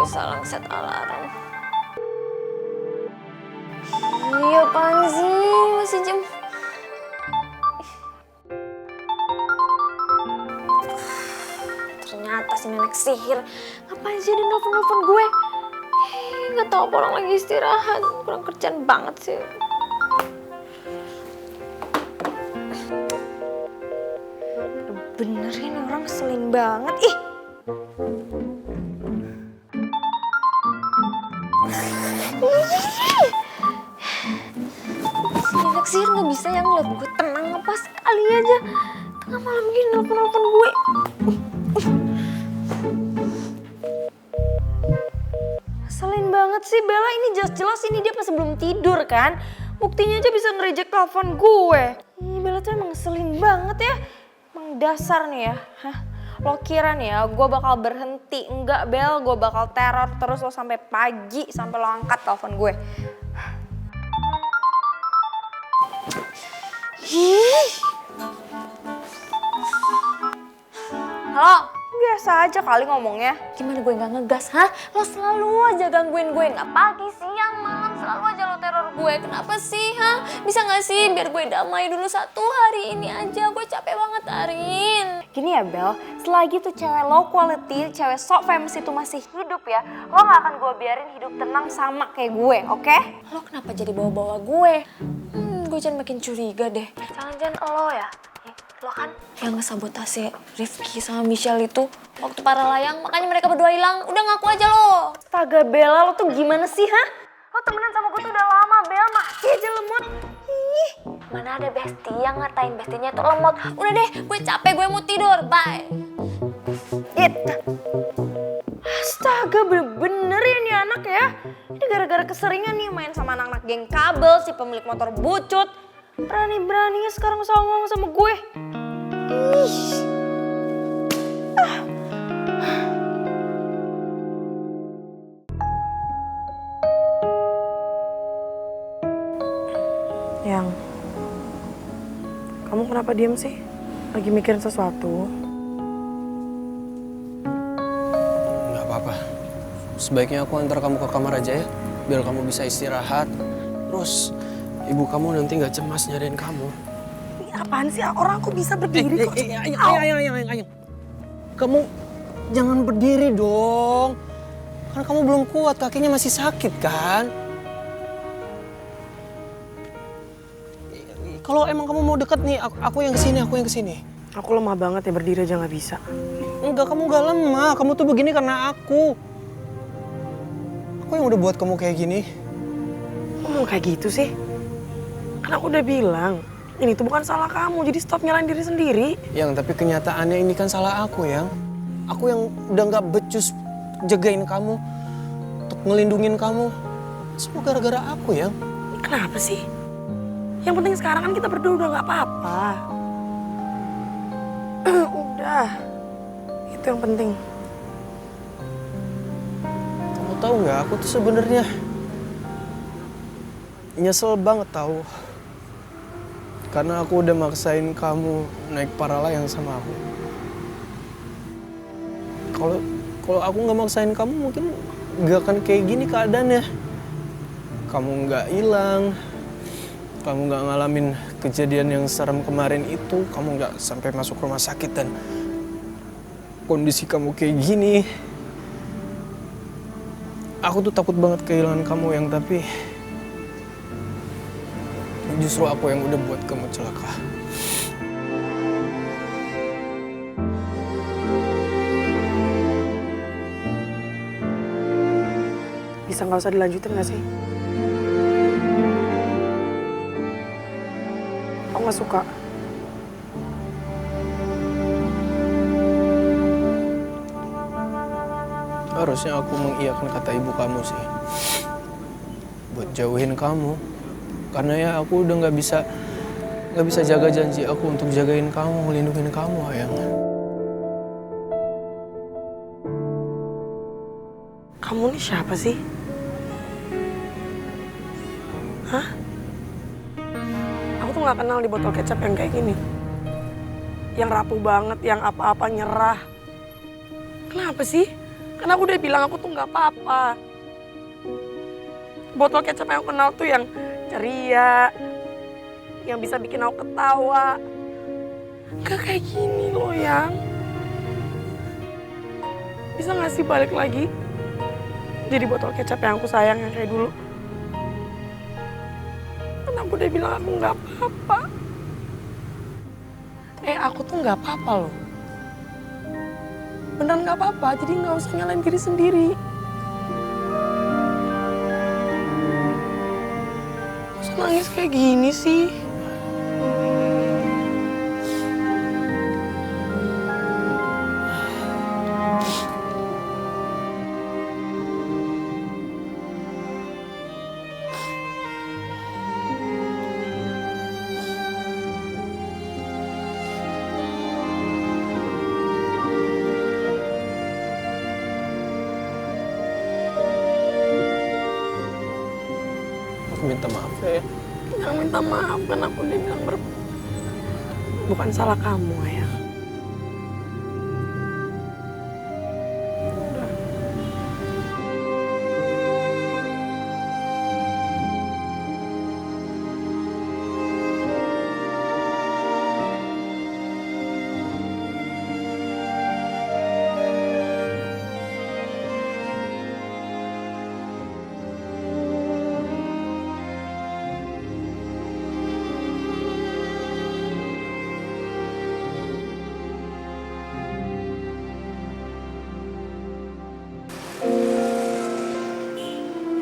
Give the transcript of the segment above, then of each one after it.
salah set alarm. Iya apaan sih? Masih jam... Ternyata si nenek sihir. Ngapain sih dia nelfon-nelfon gue? Nggak tahu apa orang lagi istirahat. Kurang kerjaan banget sih. Bener ini orang ngeselin banget. Ih! Si nenek sihir nggak bisa yang ngeliat gue tenang apa sekali aja. Tengah malam gini nelfon-nelfon gue. Ngeselin banget sih Bella, ini jelas-jelas ini dia pas sebelum tidur kan. Buktinya aja bisa nge-reject telepon gue. Ih, Bella tuh emang ngeselin banget ya. Emang dasar nih ya. Hah? Lo kira nih ya gue bakal berhenti. Enggak Bel, gue bakal teror terus lo sampai pagi. Sampai lo angkat telepon gue. Ih. Halo? Biasa aja kali ngomongnya. Gimana gue gak ngegas, hah? Lo selalu aja gangguin gue, gak pagi, siang, malam, selalu aja lo teror gue. Kenapa sih, hah? Bisa gak sih biar gue damai dulu satu hari ini aja? Gue capek banget, Arin. Gini ya, Bel, selagi tuh cewek low quality, cewek sok famous itu masih hidup ya, lo gak akan gue biarin hidup tenang sama kayak gue, oke? Lo kenapa jadi bawa-bawa gue? Gue jangan makin curiga deh. Jangan-jangan lo ya? Lo kan yang ngesabotase Rifki sama Michelle itu waktu para layang, makanya mereka berdua hilang. Udah ngaku aja lo. Astaga Bella, lo tuh gimana sih, hah? Lo temenan sama gue tuh udah lama, Bel. Masih aja lemot. Ih, mana ada bestie yang ngatain bestinya itu lemot. Udah deh, gue capek, gue mau tidur. Bye. Astaga, bener-bener ya nih anak ya. Ini gara-gara keseringan nih main sama anak-anak geng kabel, si pemilik motor bucut. Berani-beraninya sekarang songong sama gue. Ih. Yang, kamu kenapa diem sih? Lagi mikirin sesuatu? Nggak apa-apa. Sebaiknya aku antar kamu ke kamar aja ya, biar kamu bisa istirahat. Terus ibu kamu nanti nggak cemas nyariin kamu. Ini apaan sih? Orang aku bisa berdiri kok. Ayang. Kamu jangan berdiri dong. Kan kamu belum kuat, kakinya masih sakit kan? Kalau emang kamu mau deket nih, aku yang kesini. Aku lemah banget ya, berdiri aja nggak bisa. Enggak, kamu gak lemah. Kamu tuh begini karena aku. Aku yang udah buat kamu kayak gini. Kok mau kayak gitu sih? Kan aku udah bilang, ini tuh bukan salah kamu, jadi stop nyalain diri sendiri. Yang tapi kenyataannya ini kan salah aku, Yang. Aku yang udah gak becus jagain kamu, untuk ngelindungin kamu. Semua gara-gara aku, Yang. Kenapa sih? Yang penting sekarang kan kita berdua udah gak apa-apa. Udah, itu yang penting. Kamu tahu nggak? Aku tuh sebenarnya nyesel banget tahu. Karena aku udah maksain kamu naik para layang sama aku. Kalau aku nggak maksain kamu mungkin nggak akan kayak gini keadaannya. Kamu nggak hilang. Kamu nggak ngalamin kejadian yang serem kemarin itu, kamu nggak sampai masuk rumah sakit dan kondisi kamu kayak gini. Aku tuh takut banget kehilangan kamu yang tapi justru aku yang udah buat kamu celaka. Bisa nggak usah dilanjutin nggak sih? Aku nggak suka. Harusnya aku mengiyakan kata ibu kamu sih. Buat jauhin kamu. Karena ya aku udah nggak bisa jaga janji aku untuk jagain kamu, melindungi kamu, Ayang. Kamu nih siapa sih? Hah? Aku tuh nggak kenal di botol kecap yang kayak gini. Yang rapuh banget, yang apa-apa nyerah. Kenapa sih? Kan aku udah bilang aku tuh nggak apa-apa. Botol kecap yang aku kenal tuh yang ceria, yang bisa bikin aku ketawa. Gak kayak gini loh, Yang. Bisa gak sih balik lagi jadi botol kecap yang aku sayang yang kayak dulu? Kan aku udah bilang aku nggak apa-apa. Aku tuh nggak apa-apa loh. Beneran nggak apa-apa, jadi nggak usah nyalain diri sendiri. Masa nangis kayak gini sih? Minta maaf ya. Jangan minta maaf, kan aku udah bilang bukan salah kamu, Ayah.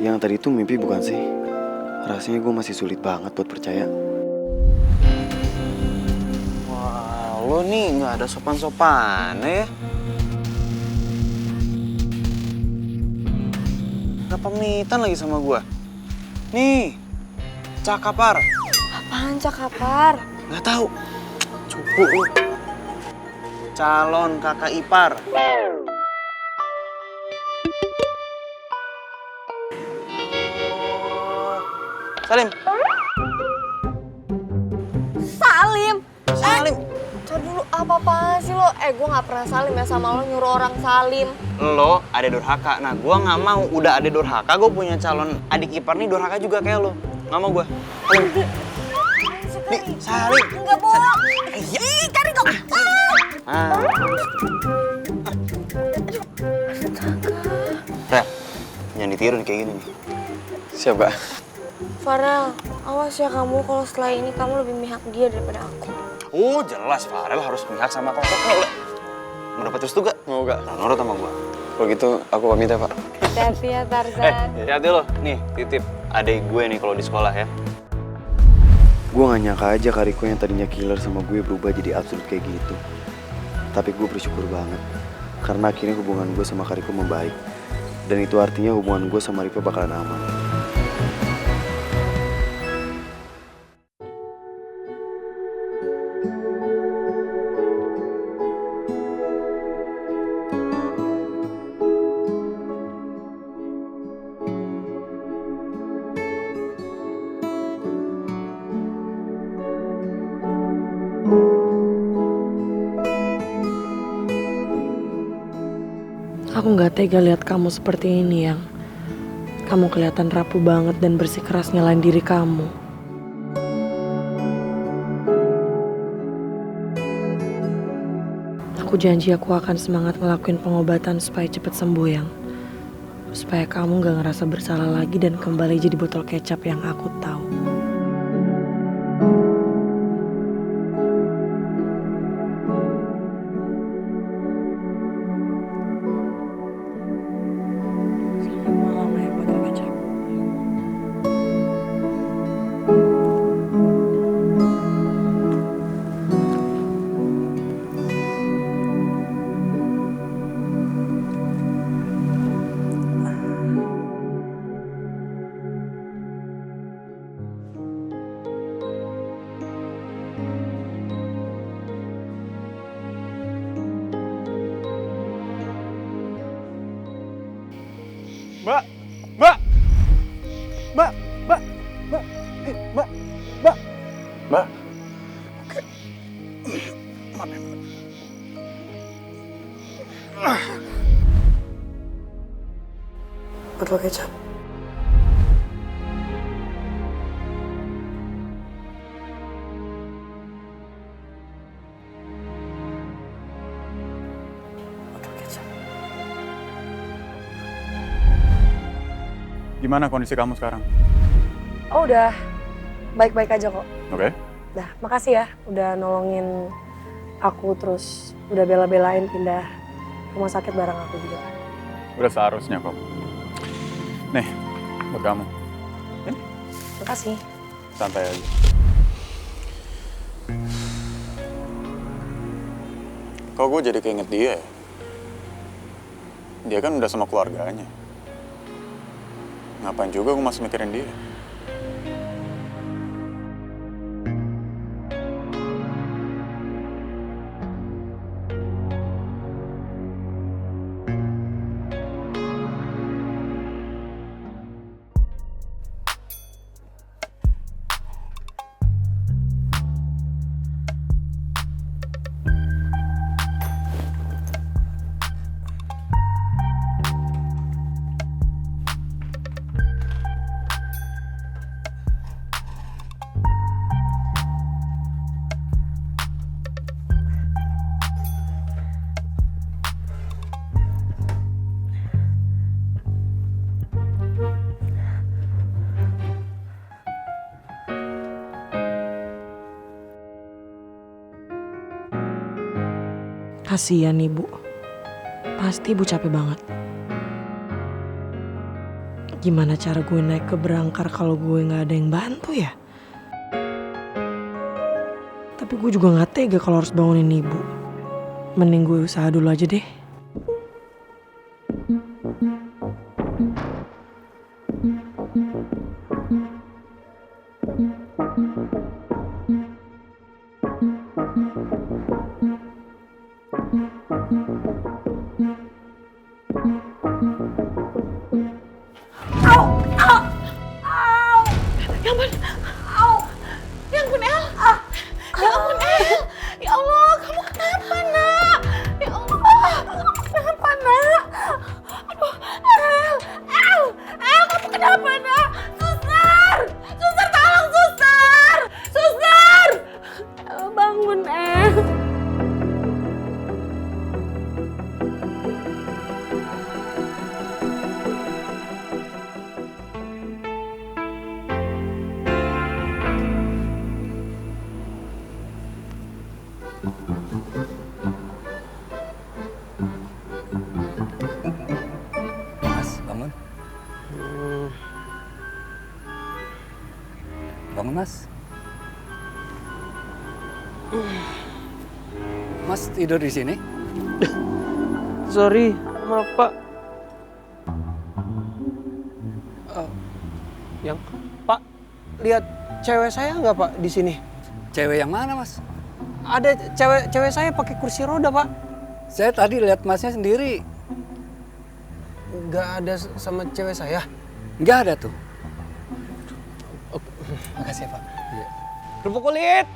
Yang tadi itu mimpi bukan sih? Rasanya gue masih sulit banget buat percaya. Wah, lo nih nggak ada sopan-sopannya ya? Gak pamitan lagi sama gue. Nih, cakapar. Apaan cakapar? Gak tahu. Cupu lu. Calon kakak ipar. Salim. Salim? Salim. Coba dulu, apa-apaan sih lo? Gue gak pernah salim ya sama lo, nyuruh orang salim. Lo ada durhaka. Nah, gue nggak mau. Udah ada durhaka, gue punya calon adik ipar nih durhaka juga kayak lo. Nggak mau gue. Nih, salim. Enggak bohong. Ih, cari kok. Rel, jangan ditiru nih kayak gini nih. Siap gak? Farel, awas ya kamu kalau setelah ini kamu lebih mihak dia daripada aku. Oh, jelas Farel harus pihak sama kokoknya. Mau dapat restu gak? Mau gak? Nah, nurut sama gue. Kalau gitu, aku pamit ya, Pak. Hati-hati ya Tarzan. Hati-hati lo. Nih, titip adek gue nih kalau di sekolah ya. Gue gak nyangka aja Kariko yang tadinya killer sama gue berubah jadi absurd kayak gitu. Tapi gue bersyukur banget. Karena akhirnya hubungan gue sama Kariko membaik. Dan itu artinya hubungan gue sama Riko bakalan aman. Aku nggak tega lihat kamu seperti ini, Yang. Kamu kelihatan rapuh banget dan bersikeras nyalain diri kamu. Aku janji aku akan semangat ngelakuin pengobatan supaya cepet sembuh, Yang. Supaya kamu gak ngerasa bersalah lagi dan kembali jadi botol kecap yang aku tahu. Selamat malam ya, botol kecap. Mbak, Mbak, Mbak, Mbak, Mbak, Mbak, Mbak, Mbak. Oke. Maaf ya, Mbak. botol kecap. Botol kecap. Gimana kondisi kamu sekarang? Oh udah, baik-baik aja kok. Oke. Dah, makasih ya udah nolongin aku terus udah bela-belain pindah rumah sakit bareng aku juga. Udah seharusnya kok. Nih, buat kamu. Ini, Makasih. santai aja. Kok gue jadi keinget dia ya? Dia kan udah sama keluarganya. Ngapain juga gue masih mikirin dia? Kasian ibu. Pasti ibu capek banget. Gimana cara gue naik ke berangkar kalau gue nggak ada yang bantu ya? Tapi gue juga nggak tega kalau harus bangunin ibu. Mending gue usaha dulu aja deh. Mas, bangun. Bangun, Mas. Mas tidur di sini? Sorry, maaf Pak. Yang Pak, lihat cewek saya nggak Pak di sini? Cewek yang mana, Mas? Ada cewek saya pakai kursi roda Pak. Saya tadi lihat Masnya sendiri. Nggak ada sama cewek saya. Nggak ada tuh. Makasih ya Pak. Kerupuk kulit.